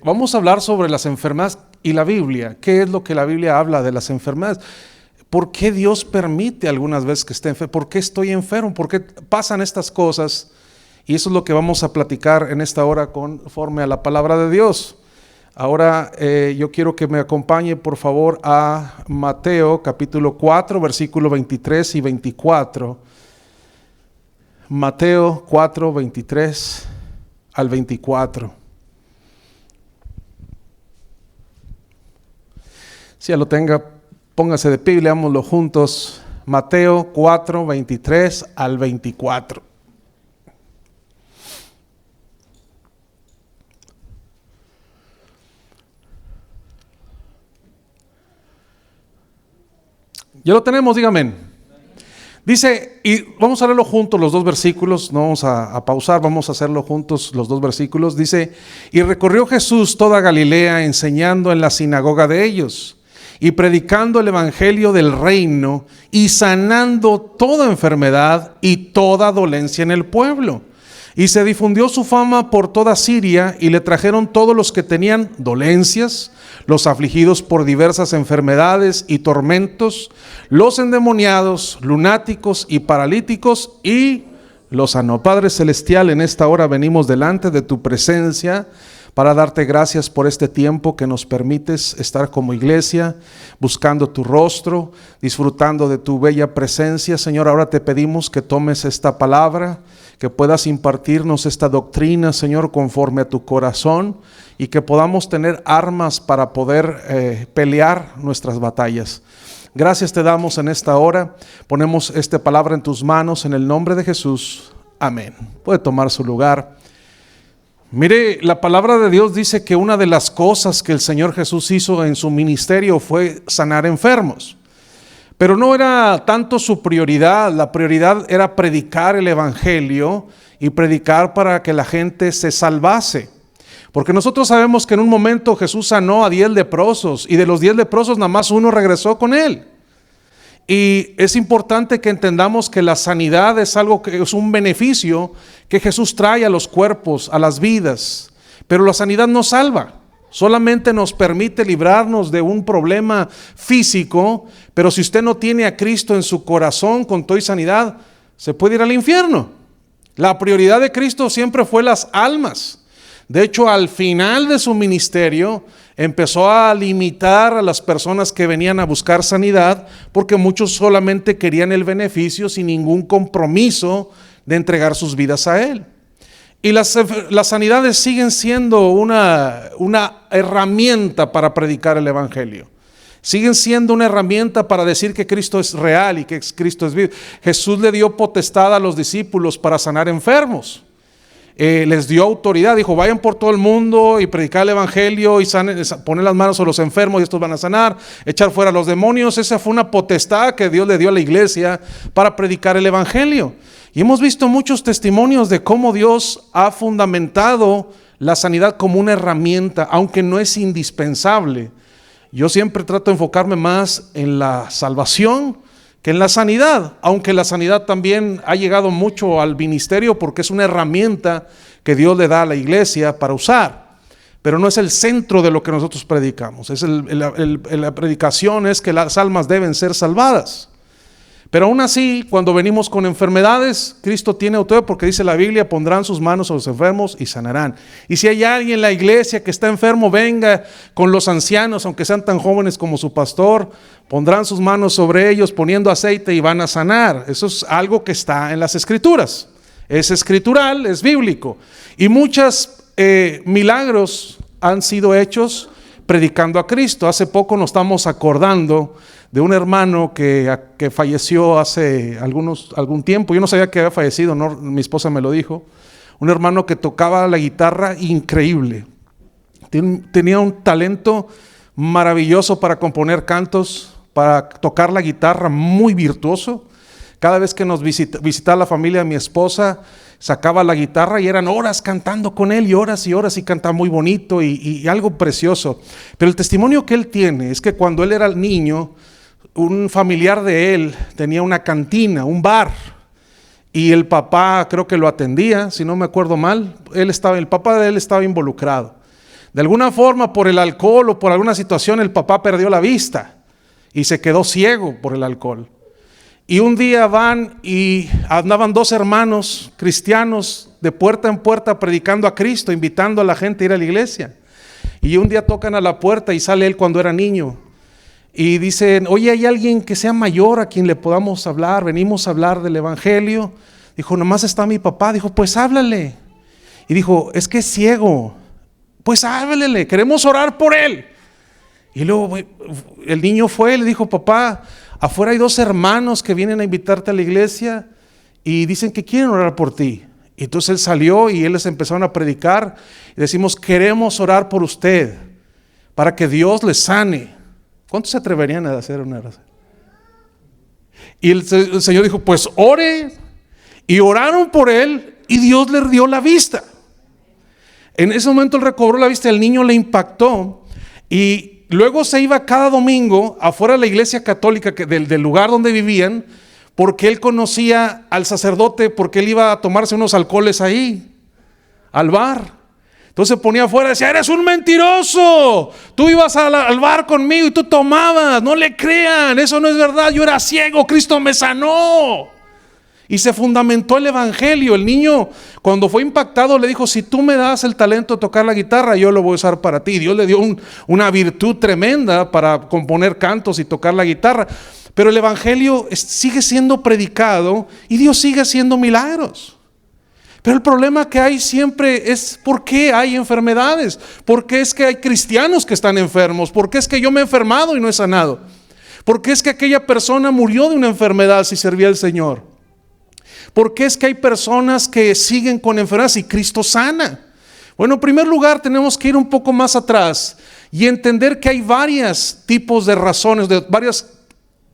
vamos a hablar sobre las enfermedades y la Biblia. ¿Qué es lo que la Biblia habla de las enfermedades? ¿Por qué Dios permite algunas veces que esté enfermo? ¿Por qué estoy enfermo? ¿Por qué pasan estas cosas? Y eso es lo que vamos a platicar en esta hora conforme a la palabra de Dios. Ahora yo quiero que me acompañe por favor a Mateo capítulo 4, versículo 23 y 24. Mateo 4, 23 al 24. Si ya lo tenga, póngase de pie y leámoslo juntos. Mateo 4, 23 al 24. ¿Ya lo tenemos? Dígame. Dice, y vamos a leerlo juntos los dos versículos, no vamos a pausar, vamos a hacerlo juntos los dos versículos. Dice, y recorrió Jesús toda Galilea enseñando en la sinagoga de ellos y predicando el evangelio del reino y sanando toda enfermedad y toda dolencia en el pueblo. Y se difundió su fama por toda Siria y le trajeron todos los que tenían dolencias, los afligidos por diversas enfermedades y tormentos, los endemoniados, lunáticos y paralíticos, y los sanó. Padre Celestial, en esta hora venimos delante de tu presencia para darte gracias por este tiempo que nos permites estar como iglesia, buscando tu rostro, disfrutando de tu bella presencia. Señor, ahora te pedimos que tomes esta palabra, que puedas impartirnos esta doctrina, Señor, conforme a tu corazón, y que podamos tener armas para poder pelear nuestras batallas. Gracias te damos en esta hora, ponemos esta palabra en tus manos, en el nombre de Jesús, amén. Puede tomar su lugar. Mire, la palabra de Dios dice que una de las cosas que el Señor Jesús hizo en su ministerio fue sanar enfermos. Pero no era tanto su prioridad, la prioridad era predicar el evangelio y predicar para que la gente se salvase. Porque nosotros sabemos que en un momento Jesús sanó a 10 leprosos y de los 10 leprosos nada más uno regresó con él. Y es importante que entendamos que la sanidad es algo que es un beneficio que Jesús trae a los cuerpos, a las vidas. Pero la sanidad no salva. Solamente nos permite librarnos de un problema físico, pero si usted no tiene a Cristo en su corazón con toda sanidad, se puede ir al infierno. La prioridad de Cristo siempre fue las almas. De hecho, al final de su ministerio, empezó a limitar a las personas que venían a buscar sanidad, porque muchos solamente querían el beneficio sin ningún compromiso de entregar sus vidas a Él. Y las sanidades siguen siendo una herramienta para predicar el evangelio. Siguen siendo una herramienta para decir que Cristo es real y que Cristo es vivo. Jesús le dio potestad a los discípulos para sanar enfermos. Les dio autoridad, dijo, vayan por todo el mundo y predicar el evangelio y poner las manos a los enfermos y estos van a sanar, echar fuera a los demonios. Esa fue una potestad que Dios le dio a la iglesia para predicar el evangelio. Y hemos visto muchos testimonios de cómo Dios ha fundamentado la sanidad como una herramienta, aunque no es indispensable. Yo siempre trato de enfocarme más en la salvación que en la sanidad, aunque la sanidad también ha llegado mucho al ministerio porque es una herramienta que Dios le da a la iglesia para usar, pero no es el centro de lo que nosotros predicamos. La predicación es que las almas deben ser salvadas. Pero aún así, cuando venimos con enfermedades, Cristo tiene autoridad porque dice la Biblia, pondrán sus manos a los enfermos y sanarán. Y si hay alguien en la iglesia que está enfermo, venga con los ancianos, aunque sean tan jóvenes como su pastor, pondrán sus manos sobre ellos poniendo aceite y van a sanar. Eso es algo que está en las escrituras. Es escritural, es bíblico. Y muchos milagros han sido hechos predicando a Cristo. Hace poco nos estamos acordando de un hermano que falleció hace algún tiempo. Yo no sabía que había fallecido, no, mi esposa me lo dijo. Un hermano que tocaba la guitarra increíble. Tenía un talento maravilloso para componer cantos, para tocar la guitarra, muy virtuoso. Cada vez que nos visitaba la familia de mi esposa, sacaba la guitarra y eran horas cantando con él y horas y cantaba muy bonito y algo precioso. Pero el testimonio que él tiene es que cuando él era niño, un familiar de él tenía una cantina, un bar, y el papá creo que lo atendía, si no me acuerdo mal, el papá de él estaba involucrado. De alguna forma, por el alcohol o por alguna situación, el papá perdió la vista y se quedó ciego por el alcohol. Y un día van y andaban dos hermanos cristianos de puerta en puerta predicando a Cristo, invitando a la gente a ir a la iglesia. Y un día tocan a la puerta y sale él cuando era niño. Y dicen, oye, ¿hay alguien que sea mayor a quien le podamos hablar? Venimos a hablar del evangelio. Dijo, nomás está mi papá. Dijo, pues háblale. Y dijo, es que es ciego. Pues háblele, queremos orar por él. Y luego el niño fue y le dijo, papá, afuera hay dos hermanos que vienen a invitarte a la iglesia y dicen que quieren orar por ti. Y entonces él salió y él les empezaron a predicar y decimos, queremos orar por usted para que Dios le sane. ¿Cuántos se atreverían a hacer una oración? Y el Señor dijo, pues ore. Y oraron por él y Dios le dio la vista. En ese momento él recobró la vista, el niño le impactó y luego se iba cada domingo afuera de la iglesia católica del lugar donde vivían, porque él conocía al sacerdote, porque él iba a tomarse unos alcoholes ahí, al bar. Entonces se ponía afuera y decía, eres un mentiroso, tú ibas al bar conmigo y tú tomabas, no le crean, eso no es verdad, yo era ciego, Cristo me sanó. Y se fundamentó el evangelio. El niño, cuando fue impactado, le dijo, si tú me das el talento de tocar la guitarra, yo lo voy a usar para ti. Dios le dio una virtud tremenda para componer cantos y tocar la guitarra. Pero el evangelio sigue siendo predicado y Dios sigue haciendo milagros. Pero el problema que hay siempre es ¿por qué hay enfermedades? ¿Por qué es que hay cristianos que están enfermos? ¿Por qué es que yo me he enfermado y no he sanado? ¿Por qué es que aquella persona murió de una enfermedad si servía al Señor? ¿Por qué es que hay personas que siguen con enfermedades y Cristo sana? Bueno, en primer lugar tenemos que ir un poco más atrás y entender que hay varios tipos de razones,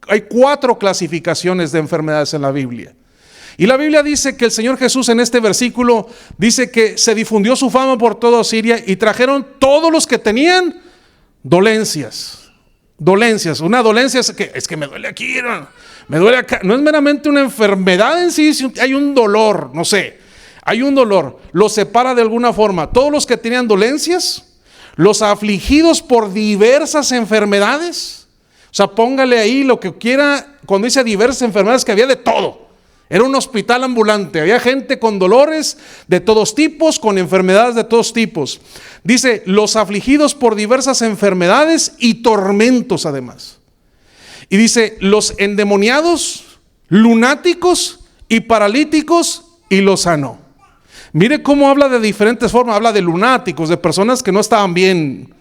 hay 4 clasificaciones de enfermedades en la Biblia. Y la Biblia dice que el Señor Jesús en este versículo dice que se difundió su fama por toda Siria y trajeron todos los que tenían dolencias. Una dolencia es que me duele aquí, me duele acá. No es meramente una enfermedad en sí, hay un dolor, no sé, hay un dolor. Los separa de alguna forma. Todos los que tenían dolencias, los afligidos por diversas enfermedades. O sea, póngale ahí lo que quiera, cuando dice diversas enfermedades, que había de todo. Era un hospital ambulante, había gente con dolores de todos tipos, con enfermedades de todos tipos. Dice, los afligidos por diversas enfermedades y tormentos además. Y dice, los endemoniados, lunáticos y paralíticos, y los sanó. Mire cómo habla de diferentes formas, habla de lunáticos, de personas que no estaban bien,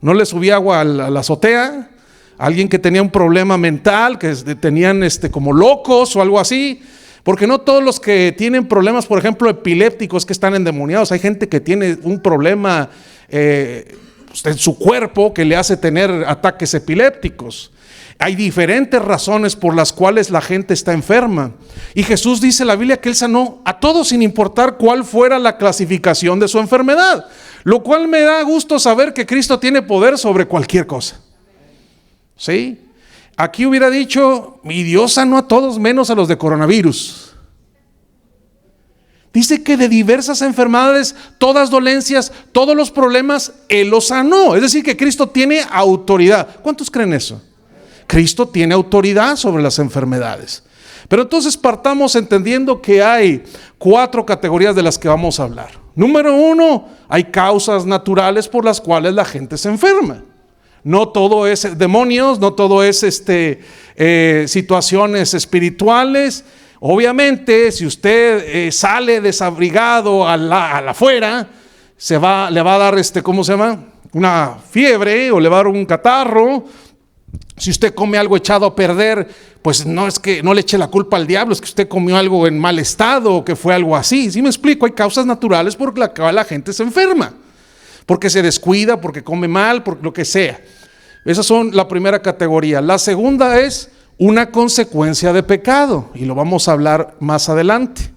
no les subía agua a la azotea, alguien que tenía un problema mental, que tenían como locos o algo así. Porque no todos los que tienen problemas, por ejemplo, epilépticos, que están endemoniados. Hay gente que tiene un problema en su cuerpo que le hace tener ataques epilépticos. Hay diferentes razones por las cuales la gente está enferma. Y Jesús dice en la Biblia que Él sanó a todos sin importar cuál fuera la clasificación de su enfermedad. Lo cual me da gusto saber que Cristo tiene poder sobre cualquier cosa. ¿Sí? Aquí hubiera dicho, mi Dios sanó a todos menos a los de coronavirus. Dice que de diversas enfermedades, todas dolencias, todos los problemas, Él los sanó. Es decir, que Cristo tiene autoridad. ¿Cuántos creen eso? Cristo tiene autoridad sobre las enfermedades. Pero entonces partamos entendiendo que hay 4 categorías de las que vamos a hablar. Número 1, hay causas naturales por las cuales la gente se enferma. No todo es demonios, no todo es situaciones espirituales. Obviamente, si usted sale desabrigado a la afuera, le va a dar ¿cómo se llama? Una fiebre o le va a dar un catarro. Si usted come algo echado a perder, pues no es que no le eche la culpa al diablo, es que usted comió algo en mal estado o que fue algo así. ¿Sí me explico? Hay causas naturales por las que la gente se enferma. Porque se descuida, porque come mal, por lo que sea. Esas son la primera categoría. La segunda es una consecuencia de pecado, y lo vamos a hablar más adelante.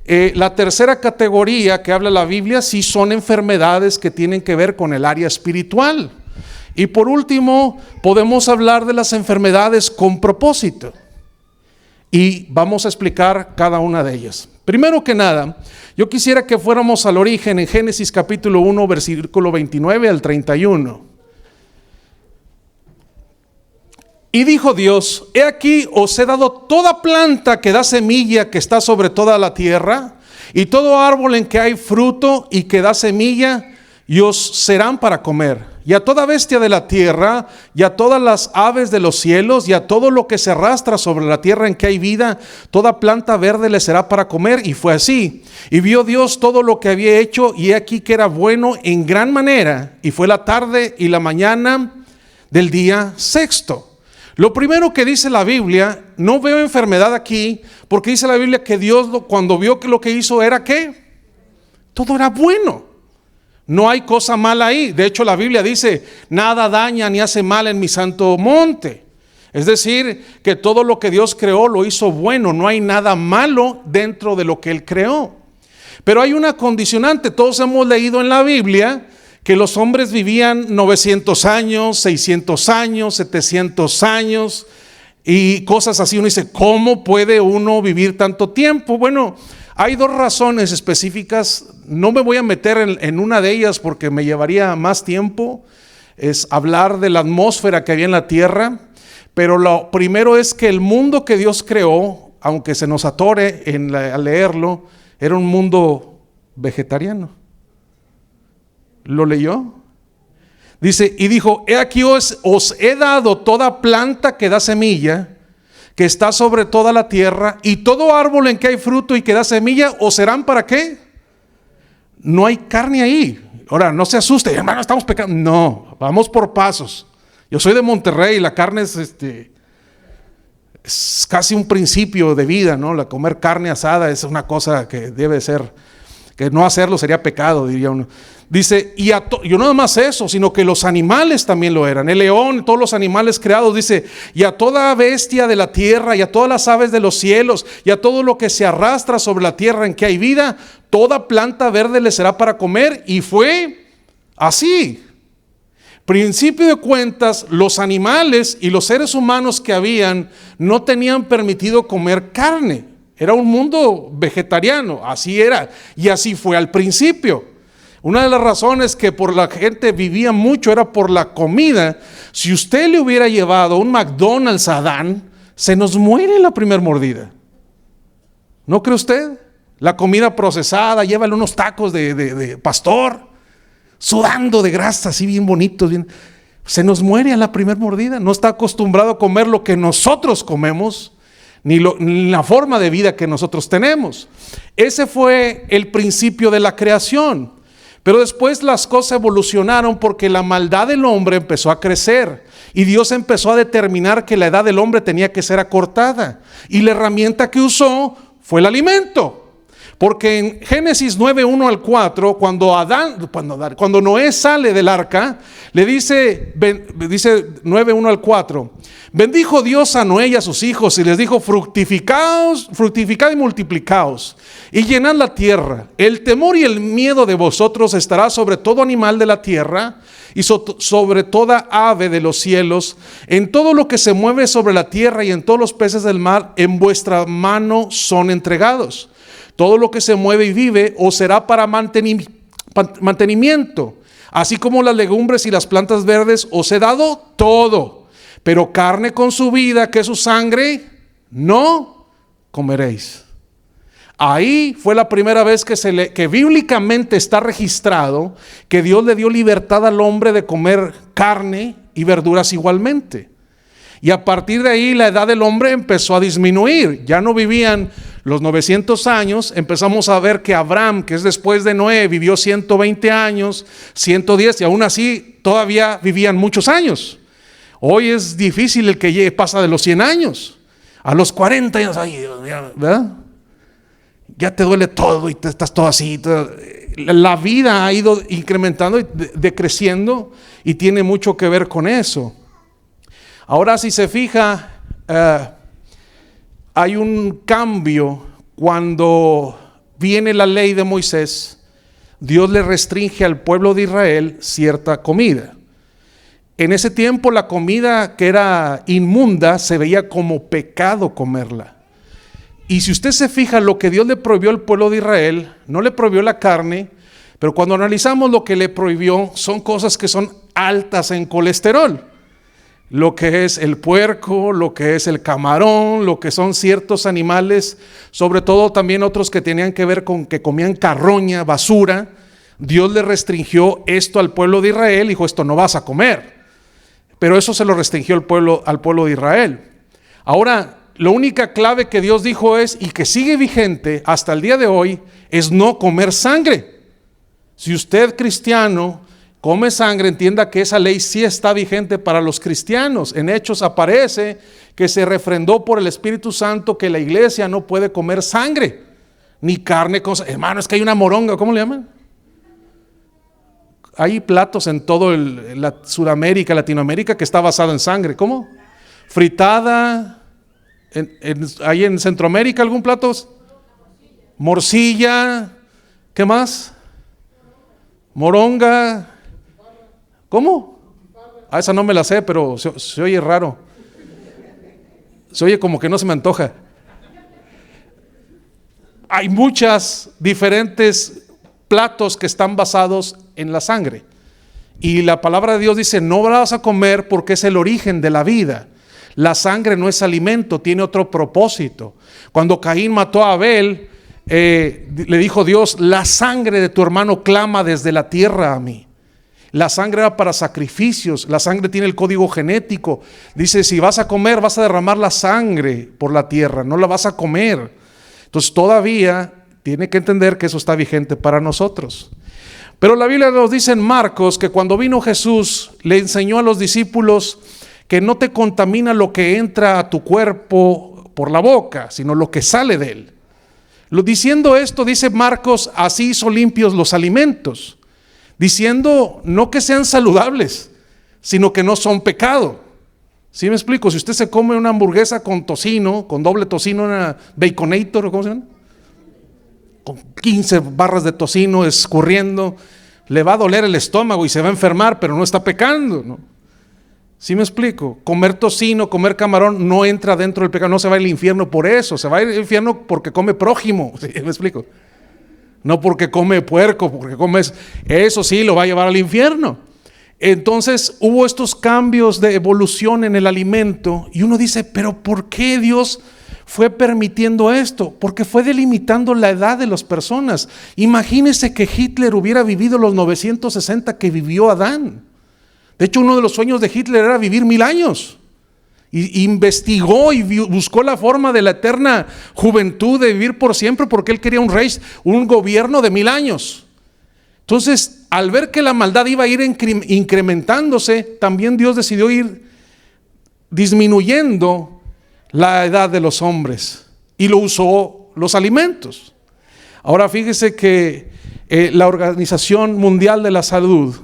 La tercera categoría que habla la Biblia sí son enfermedades que tienen que ver con el área espiritual. Y por último, podemos hablar de las enfermedades con propósito. y vamos a explicar cada una de ellas. Primero que nada, yo quisiera que fuéramos al origen en Génesis capítulo 1, versículo 29 al 31. Y dijo Dios: he aquí os he dado toda planta que da semilla que está sobre toda la tierra, y todo árbol en que hay fruto y que da semilla, y os serán para comer. Y a toda bestia de la tierra, y a todas las aves de los cielos, y a todo lo que se arrastra sobre la tierra en que hay vida, toda planta verde le será para comer. Y fue así. Y vio Dios todo lo que había hecho, y he aquí que era bueno en gran manera. Y fue la tarde y la mañana del día sexto. Lo primero que dice la Biblia, no veo enfermedad aquí, porque dice la Biblia que Dios cuando vio que lo que hizo era ¿qué? Todo era bueno. No hay cosa mala ahí. De hecho, la Biblia dice: nada daña ni hace mal en mi santo monte. Es decir, que todo lo que Dios creó lo hizo bueno. No hay nada malo dentro de lo que Él creó. Pero hay una condicionante. Todos hemos leído en la Biblia que los hombres vivían 900 años, 600 años, 700 años y cosas así. Uno dice, ¿cómo puede uno vivir tanto tiempo? Bueno, hay dos razones específicas. No me voy a meter en una de ellas porque me llevaría más tiempo. Es hablar de la atmósfera que había en la tierra. Pero lo primero es que el mundo que Dios creó, aunque se nos atore al leerlo, era un mundo vegetariano. ¿Lo leyó? Dice, y dijo: he aquí os he dado toda planta que da semilla, que está sobre toda la tierra, y todo árbol en que hay fruto y que da semilla, ¿os serán para qué? No hay carne ahí. Ahora, no se asuste, hermano, estamos pecando. No, vamos por pasos. Yo soy de Monterrey y la carne es casi un principio de vida, ¿no? La comer carne asada es una cosa que debe ser, que no hacerlo sería pecado, diría uno. Dice, y yo no nada más eso, sino que los animales también lo eran. El león, todos los animales creados, dice, y a toda bestia de la tierra, y a todas las aves de los cielos, y a todo lo que se arrastra sobre la tierra en que hay vida, toda planta verde le será para comer. Y fue así. Principio de cuentas, los animales y los seres humanos que habían no tenían permitido comer carne. Era un mundo vegetariano, así era, y así fue al principio. Una de las razones que por la gente vivía mucho era por la comida. Si usted le hubiera llevado un McDonald's a Adán, se nos muere en la primera mordida. ¿No cree usted? La comida procesada, llévale unos tacos de pastor, sudando de grasa, así bien bonitos, bien. Se nos muere a la primera mordida. No está acostumbrado a comer lo que nosotros comemos, ni la forma de vida que nosotros tenemos. Ese fue el principio de la creación. Pero después las cosas evolucionaron porque la maldad del hombre empezó a crecer y Dios empezó a determinar que la edad del hombre tenía que ser acortada, y la herramienta que usó fue el alimento. Porque en Génesis 9:1 al 4, cuando Noé sale del arca, le dice 9:1 al 4, bendijo Dios a Noé y a sus hijos y les dijo: fructificad y multiplicaos y llenad la tierra. El temor y el miedo de vosotros estará sobre todo animal de la tierra y sobre toda ave de los cielos, en todo lo que se mueve sobre la tierra y en todos los peces del mar, en vuestra mano son entregados. Todo lo que se mueve y vive os será para mantenimiento, así como las legumbres y las plantas verdes os he dado todo, pero carne con su vida, que es su sangre, no comeréis. Ahí fue la primera vez que bíblicamente está registrado que Dios le dio libertad al hombre de comer carne y verduras igualmente. Y a partir de ahí la edad del hombre empezó a disminuir. Ya no vivían los 900 años. Empezamos a ver que Abraham, que es después de Noé, vivió 120 años, 110, y aún así todavía vivían muchos años. Hoy es difícil el que pasa de los 100 años. A los 40 años, ay, ¿verdad? Ya te duele todo y te estás todo así. La vida ha ido incrementando y decreciendo, y tiene mucho que ver con eso. Ahora, si se fija, hay un cambio cuando viene la ley de Moisés. Dios le restringe al pueblo de Israel cierta comida. En ese tiempo la comida que era inmunda se veía como pecado comerla. Y si usted se fija, lo que Dios le prohibió al pueblo de Israel, no le prohibió la carne, pero cuando analizamos lo que le prohibió, son cosas que son altas en colesterol. Lo que es el puerco, lo que es el camarón, lo que son ciertos animales, sobre todo también otros que tenían que ver con que comían carroña, basura. Dios le restringió esto al pueblo de Israel, dijo, esto no vas a comer. Pero eso se lo restringió al pueblo de Israel. Ahora, la única clave que Dios dijo es, y que sigue vigente hasta el día de hoy, es no comer sangre. Si usted, cristiano, come sangre, entienda que esa ley sí está vigente para los cristianos. En Hechos aparece que se refrendó por el Espíritu Santo que la iglesia no puede comer sangre, ni carne con sangre. Hermano, es que hay una moronga, ¿cómo le llaman? Hay platos en todo la Sudamérica, Latinoamérica, que está basado en sangre. ¿Cómo? Fritada. ¿Hay en Centroamérica algún plato? Morcilla. ¿Qué más? Moronga. ¿Cómo? Esa no me la sé, pero se oye raro. Se oye como que no se me antoja. Hay muchas diferentes platos que están basados en la sangre. Y la palabra de Dios dice, no vas a comer porque es el origen de la vida. La sangre no es alimento, tiene otro propósito. Cuando Caín mató a Abel, le dijo Dios, la sangre de tu hermano clama desde la tierra a mí. La sangre era para sacrificios, la sangre tiene el código genético. Dice, si vas a comer, vas a derramar la sangre por la tierra, no la vas a comer. Entonces todavía tiene que entender que eso está vigente para nosotros. Pero la Biblia nos dice en Marcos que cuando vino Jesús, le enseñó a los discípulos que no te contamina lo que entra a tu cuerpo por la boca, sino lo que sale de él. Diciendo esto, dice Marcos, así hizo limpios los alimentos, diciendo no que sean saludables, sino que no son pecado. ¿Sí me explico? Si usted se come una hamburguesa con tocino, con doble tocino, una baconator, ¿cómo se llama? Con 15 barras de tocino escurriendo, le va a doler el estómago y se va a enfermar, pero no está pecando, ¿no? ¿Sí me explico? Comer tocino, comer camarón no entra dentro del pecado, no se va al infierno por eso, se va al infierno porque come prójimo, ¿sí me explico? No porque come puerco, porque come eso sí lo va a llevar al infierno. Entonces hubo estos cambios de evolución en el alimento y uno dice, pero ¿por qué Dios fue permitiendo esto? Porque fue delimitando la edad de las personas. Imagínese que Hitler hubiera vivido los 960 que vivió Adán. De hecho, uno de los sueños de Hitler era vivir 1000 años. Y investigó y buscó la forma de la eterna juventud, de vivir por siempre, porque él quería un gobierno de 1000 años. Entonces, al ver que la maldad iba a ir incrementándose, también Dios decidió ir disminuyendo la edad de los hombres y lo usó los alimentos. Ahora fíjese que la Organización Mundial de la Salud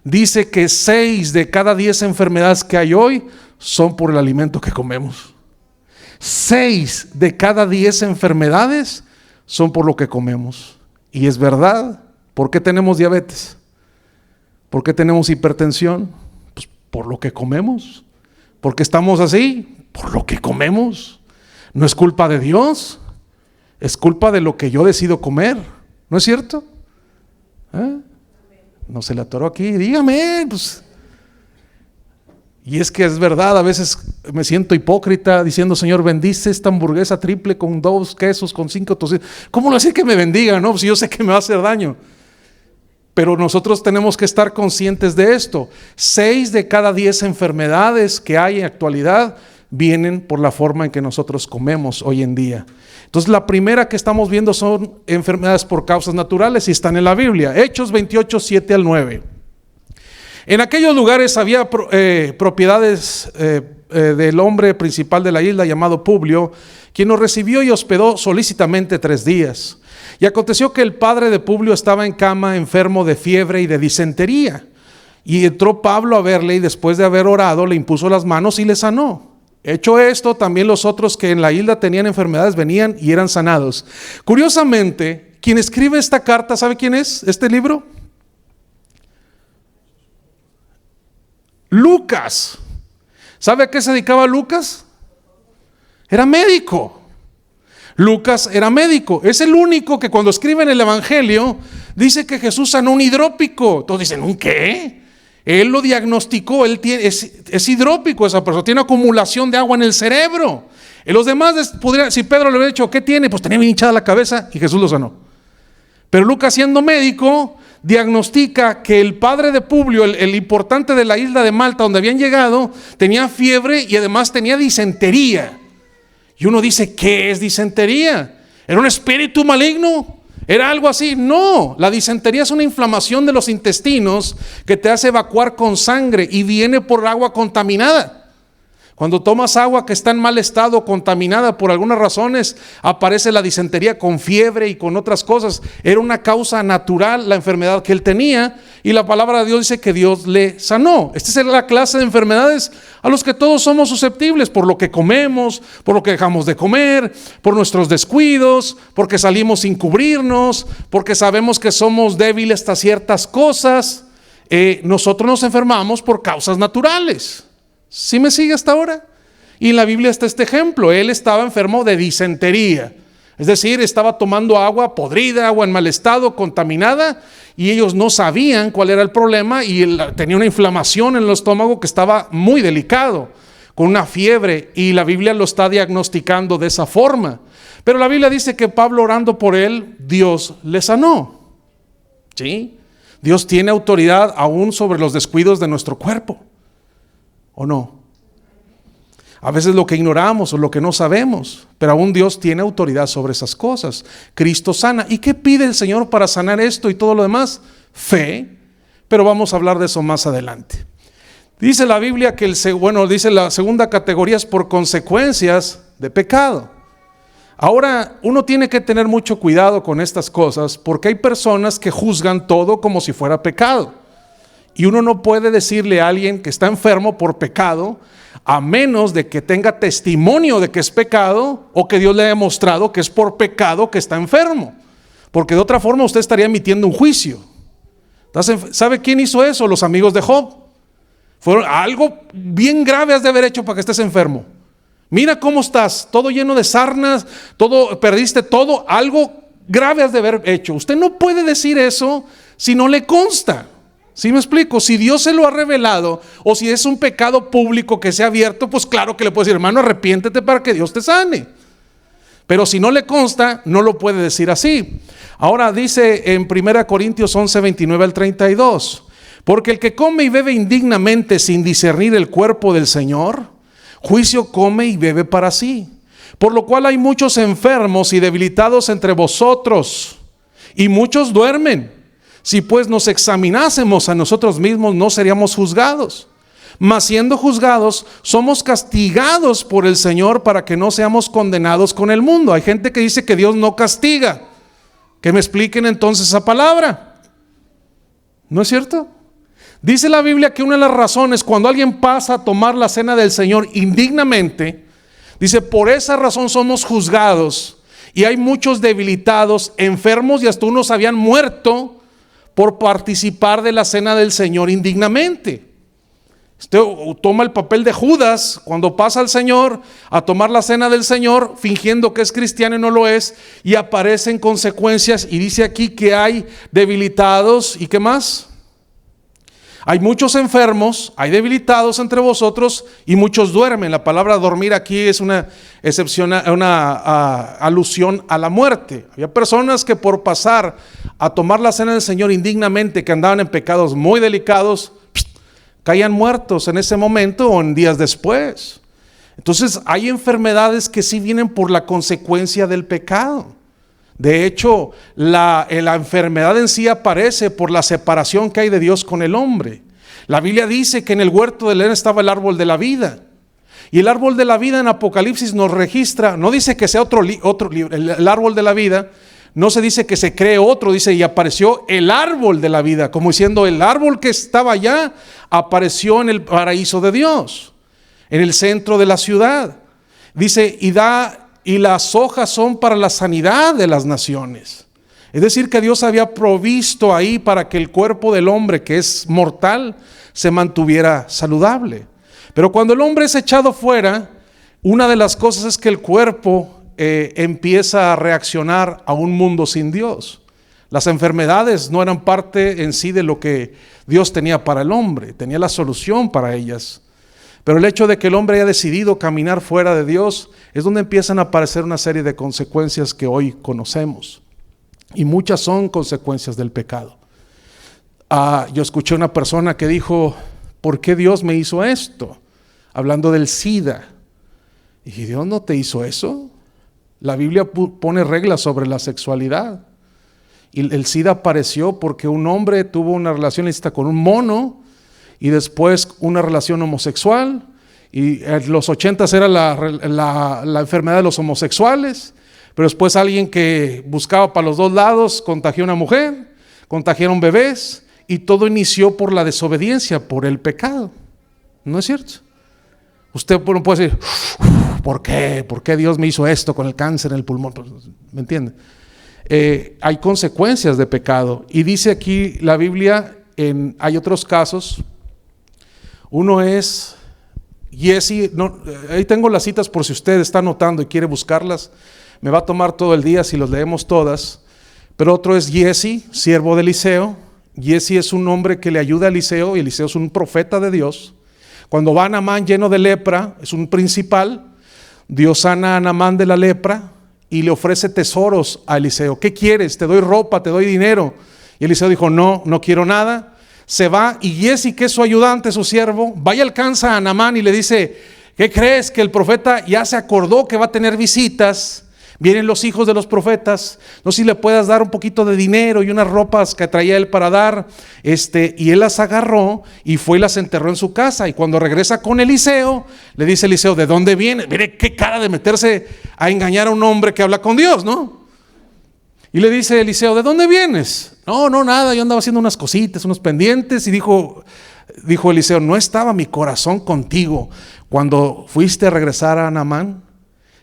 dice que 6 de cada 10 enfermedades que hay hoy son por el alimento que comemos. 6 de cada 10 enfermedades son por lo que comemos. Y es verdad. ¿Por qué tenemos diabetes? ¿Por qué tenemos hipertensión? Pues por lo que comemos. ¿Por qué estamos así? Por lo que comemos. No es culpa de Dios, es culpa de lo que yo decido comer. ¿No es cierto? No se le atoró aquí, dígame. Pues. Y es que es verdad, a veces me siento hipócrita diciendo, Señor, bendice esta hamburguesa triple con 2 quesos, con 5 tocinos. ¿Cómo lo hace que me bendiga? No, si yo sé que me va a hacer daño. Pero nosotros tenemos que estar conscientes de esto. 6 de cada 10 enfermedades que hay en actualidad vienen por la forma en que nosotros comemos hoy en día. Entonces la primera que estamos viendo son enfermedades por causas naturales y están en la Biblia. Hechos 28, 7 al 9. En aquellos lugares había propiedades del hombre principal de la isla llamado Publio, quien nos recibió y hospedó solícitamente 3 días. Y aconteció que el padre de Publio estaba en cama, enfermo de fiebre y de disentería. Y entró Pablo a verle y después de haber orado le impuso las manos y le sanó. Hecho esto, también los otros que en la isla tenían enfermedades venían y eran sanados. Curiosamente, quien escribe esta carta, ¿sabe quién es este libro? Lucas. ¿Sabe a qué se dedicaba Lucas? Era médico. Lucas era médico. Es el único que cuando escribe en el Evangelio dice que Jesús sanó un hidrópico. Todos dicen, ¿un qué? Él lo diagnosticó, es hidrópico esa persona, tiene acumulación de agua en el cerebro. Y los demás, si Pedro le hubiera dicho, ¿qué tiene? Pues tenía bien hinchada la cabeza y Jesús lo sanó. Pero Lucas, siendo médico, diagnostica que el padre de Publio, el importante de la isla de Malta donde habían llegado, tenía fiebre y además tenía disentería. Y uno dice, ¿qué es disentería? ¿Era un espíritu maligno? ¿Era algo así? No, la disentería es una inflamación de los intestinos que te hace evacuar con sangre y viene por agua contaminada. Cuando tomas agua que está en mal estado, contaminada por algunas razones, aparece la disentería con fiebre y con otras cosas. Era una causa natural la enfermedad que él tenía y la palabra de Dios dice que Dios le sanó. Esta es la clase de enfermedades a los que todos somos susceptibles por lo que comemos, por lo que dejamos de comer, por nuestros descuidos, porque salimos sin cubrirnos, porque sabemos que somos débiles a ciertas cosas. Nosotros nos enfermamos por causas naturales. ¿Sí me sigue hasta ahora? Y en la Biblia está este ejemplo. Él estaba enfermo de disentería. Es decir, estaba tomando agua podrida, agua en mal estado, contaminada, y ellos no sabían cuál era el problema y él tenía una inflamación en el estómago que estaba muy delicado, con una fiebre, y la Biblia lo está diagnosticando de esa forma. Pero la Biblia dice que Pablo, orando por él, Dios le sanó. ¿Sí? Dios tiene autoridad aún sobre los descuidos de nuestro cuerpo. ¿O no? A veces lo que ignoramos o lo que no sabemos, pero aún Dios tiene autoridad sobre esas cosas. Cristo sana. ¿Y qué pide el Señor para sanar esto y todo lo demás? Fe. Pero vamos a hablar de eso más adelante. Dice la Biblia que dice la segunda categoría es por consecuencias de pecado. Ahora, uno tiene que tener mucho cuidado con estas cosas porque hay personas que juzgan todo como si fuera pecado. Y uno no puede decirle a alguien que está enfermo por pecado, a menos de que tenga testimonio de que es pecado o que Dios le haya mostrado que es por pecado que está enfermo. Porque de otra forma usted estaría emitiendo un juicio. ¿Sabe quién hizo eso? Los amigos de Job. Fueron algo bien grave has de haber hecho para que estés enfermo. Mira cómo estás, todo lleno de sarnas, perdiste todo, algo grave has de haber hecho. Usted no puede decir eso si no le consta. ¿Sí me explico? Si Dios se lo ha revelado o si es un pecado público que se ha abierto, pues claro que le puede decir, hermano, arrepiéntete para que Dios te sane. Pero si no le consta, no lo puede decir así. Ahora dice en 1 Corintios 11, 29 al 32, porque el que come y bebe indignamente sin discernir el cuerpo del Señor, juicio come y bebe para sí. Por lo cual hay muchos enfermos y debilitados entre vosotros, y muchos duermen. Si pues nos examinásemos a nosotros mismos, no seríamos juzgados. Mas siendo juzgados, somos castigados por el Señor para que no seamos condenados con el mundo. Hay gente que dice que Dios no castiga. Que me expliquen entonces esa palabra. ¿No es cierto? Dice la Biblia que una de las razones cuando alguien pasa a tomar la cena del Señor indignamente, dice, por esa razón somos juzgados. Y hay muchos debilitados, enfermos y hasta unos habían muerto por participar de la cena del Señor indignamente. Usted toma el papel de Judas cuando pasa al Señor a tomar la cena del Señor fingiendo que es cristiano y no lo es, y aparecen consecuencias, y dice aquí que hay debilitados y ¿qué más? Hay muchos enfermos, hay debilitados entre vosotros y muchos duermen. La palabra dormir aquí es una excepción, alusión a la muerte. Había personas que por pasar a tomar la cena del Señor indignamente, que andaban en pecados muy delicados, caían muertos en ese momento o en días después. Entonces hay enfermedades que sí vienen por la consecuencia del pecado. De hecho, la enfermedad en sí aparece por la separación que hay de Dios con el hombre. La Biblia dice que en el huerto del Edén estaba el árbol de la vida. Y el árbol de la vida en Apocalipsis nos registra, no dice que sea otro libro, el árbol de la vida, no se dice que se cree otro, dice y apareció el árbol de la vida, como diciendo el árbol que estaba allá apareció en el paraíso de Dios, en el centro de la ciudad. Dice y las hojas son para la sanidad de las naciones. Es decir, que Dios había provisto ahí para que el cuerpo del hombre, que es mortal, se mantuviera saludable. Pero cuando el hombre es echado fuera, una de las cosas es que el cuerpo empieza a reaccionar a un mundo sin Dios. Las enfermedades no eran parte en sí de lo que Dios tenía para el hombre, tenía la solución para ellas. Pero el hecho de que el hombre haya decidido caminar fuera de Dios es donde empiezan a aparecer una serie de consecuencias que hoy conocemos. Y muchas son consecuencias del pecado. Yo escuché una persona que dijo, ¿por qué Dios me hizo esto? Hablando del SIDA. Y dije, ¿Dios no te hizo eso? La Biblia pone reglas sobre la sexualidad. Y el SIDA apareció porque un hombre tuvo una relación ilícita con un mono y después una relación homosexual. Y en los 80s era la enfermedad de los homosexuales. Pero después alguien que buscaba para los dos lados contagió a una mujer, contagiaron bebés y todo inició por la desobediencia, por el pecado. ¿No es cierto? Usted no puede decir, ¿por qué? ¿Por qué Dios me hizo esto con el cáncer en el pulmón? ¿Me entiende? Hay consecuencias de pecado. Y dice aquí la Biblia, hay otros casos. Uno es Jesse, ahí tengo las citas por si usted está anotando y quiere buscarlas. Me va a tomar todo el día si los leemos todas. Pero otro es Jesse, siervo de Eliseo. Jesse es un hombre que le ayuda a Eliseo y Eliseo es un profeta de Dios. Cuando va Naamán lleno de lepra, es un principal, Dios sana a Naamán de la lepra y le ofrece tesoros a Eliseo. ¿Qué quieres? Te doy ropa, te doy dinero. Y Eliseo dijo, no quiero nada. Se va y Jesse, que es su ayudante, su siervo, va y alcanza a Naamán y le dice, ¿qué crees? Que el profeta ya se acordó que va a tener visitas. Vienen los hijos de los profetas, no sé si le puedas dar un poquito de dinero y unas ropas que traía él para dar, y él las agarró y fue y las enterró en su casa. Y cuando regresa con Eliseo, le dice Eliseo, ¿de dónde viene? Mire qué cara de meterse a engañar a un hombre que habla con Dios, ¿no? Y le dice Eliseo, ¿de dónde vienes? No, nada, yo andaba haciendo unas cositas, unos pendientes. Y dijo Eliseo, ¿no estaba mi corazón contigo cuando fuiste a regresar a Naamán?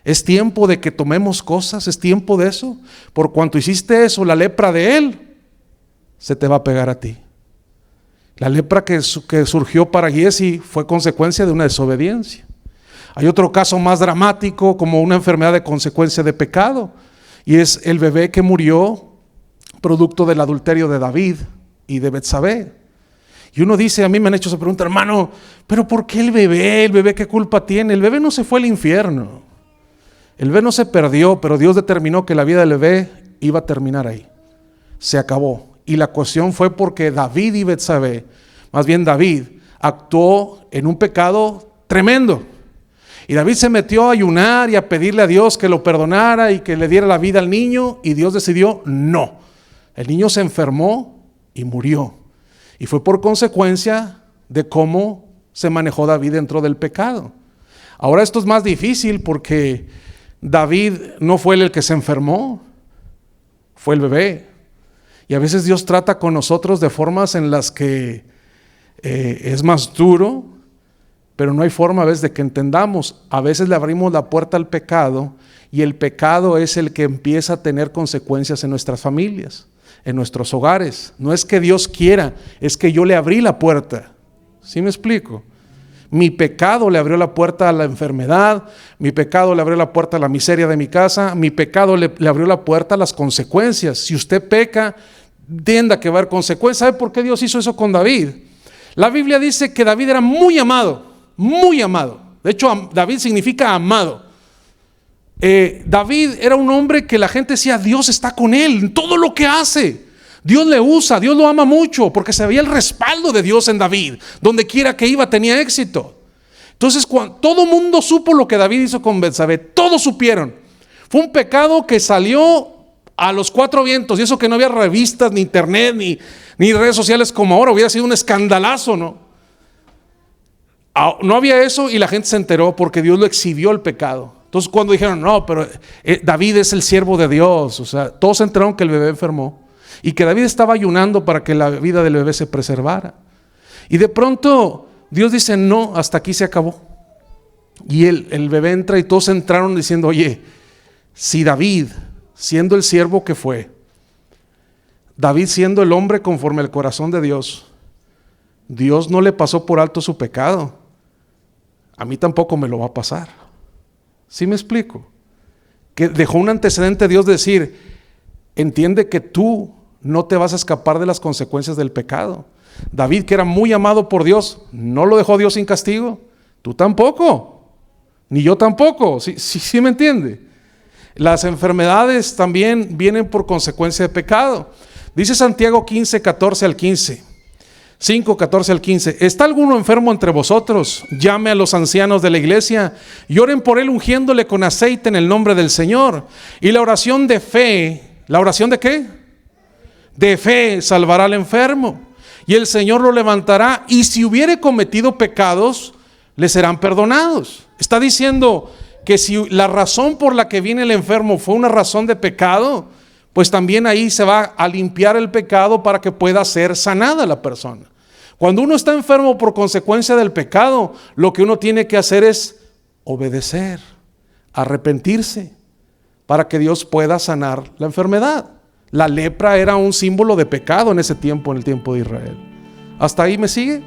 Es tiempo de que tomemos cosas, es tiempo de eso. Por cuanto hiciste eso, la lepra de él se te va a pegar a ti. La lepra que surgió para Jesse fue consecuencia de una desobediencia. Hay otro caso más dramático, como una enfermedad de consecuencia de pecado, y es el bebé que murió producto del adulterio de David y de Betsabé. Y uno dice, a mí me han hecho esa pregunta, hermano, ¿pero por qué el bebé? ¿El bebé qué culpa tiene? El bebé no se fue al infierno. El bebé no se perdió, pero Dios determinó que la vida del bebé iba a terminar ahí. Se acabó. Y la cuestión fue porque David y Betsabé, más bien David, actuó en un pecado tremendo. Y David se metió a ayunar y a pedirle a Dios que lo perdonara y que le diera la vida al niño, y Dios decidió no. El niño se enfermó y murió. Y fue por consecuencia de cómo se manejó David dentro del pecado. Ahora esto es más difícil porque David no fue el que se enfermó, fue el bebé. Y a veces Dios trata con nosotros de formas en las que es más duro, pero no hay forma a veces de que entendamos. A veces le abrimos la puerta al pecado y el pecado es el que empieza a tener consecuencias en nuestras familias, en nuestros hogares. No es que Dios quiera, es que yo le abrí la puerta. ¿Sí me explico? Mi pecado le abrió la puerta a la enfermedad, mi pecado le abrió la puerta a la miseria de mi casa, mi pecado le abrió la puerta a las consecuencias. Si usted peca, entienda que va a haber consecuencias. ¿Sabe por qué Dios hizo eso con David? La Biblia dice que David era muy amado, muy amado. De hecho, David significa amado. David era un hombre que la gente decía, Dios está con él en todo lo que hace. Dios le usa, Dios lo ama mucho, porque se veía el respaldo de Dios en David. Donde quiera que iba tenía éxito. Entonces cuando todo mundo supo lo que David hizo con Betsabé, todos supieron. Fue un pecado que salió a los cuatro vientos, y eso que no había revistas, ni internet, ni redes sociales como ahora. Hubiera sido un escandalazo, ¿no? No había eso y la gente se enteró porque Dios lo exhibió el pecado. Entonces cuando dijeron, no, pero David es el siervo de Dios, o sea, todos se enteraron que el bebé enfermó y que David estaba ayunando para que la vida del bebé se preservara. Y de pronto Dios dice, no, hasta aquí se acabó. Y el bebé entra y todos entraron diciendo, oye, si David, siendo el siervo que fue, David siendo el hombre conforme al corazón de Dios, Dios no le pasó por alto su pecado, a mí tampoco me lo va a pasar. ¿Sí me explico? que dejó un antecedente Dios de decir, entiende que tú no te vas a escapar de las consecuencias del pecado. David, que era muy amado por Dios, no lo dejó Dios sin castigo. Tú tampoco, ni yo tampoco. ¿Sí me entiende? Las enfermedades también vienen por consecuencia de pecado. Dice Santiago 15, 14 al 15. 5, 14 al 15. ¿Está alguno enfermo entre vosotros? Llame a los ancianos de la iglesia y oren por él ungiéndole con aceite en el nombre del Señor. Y la oración de fe, ¿la oración de qué? De fe salvará al enfermo. Y el Señor lo levantará, y si hubiere cometido pecados, le serán perdonados. Está diciendo que si la razón por la que viene el enfermo fue una razón de pecado, pues también ahí se va a limpiar el pecado para que pueda ser sanada la persona. Cuando uno está enfermo por consecuencia del pecado, lo que uno tiene que hacer es obedecer, arrepentirse, para que Dios pueda sanar la enfermedad. La lepra era un símbolo de pecado en ese tiempo, en el tiempo de Israel. ¿Hasta ahí me sigue?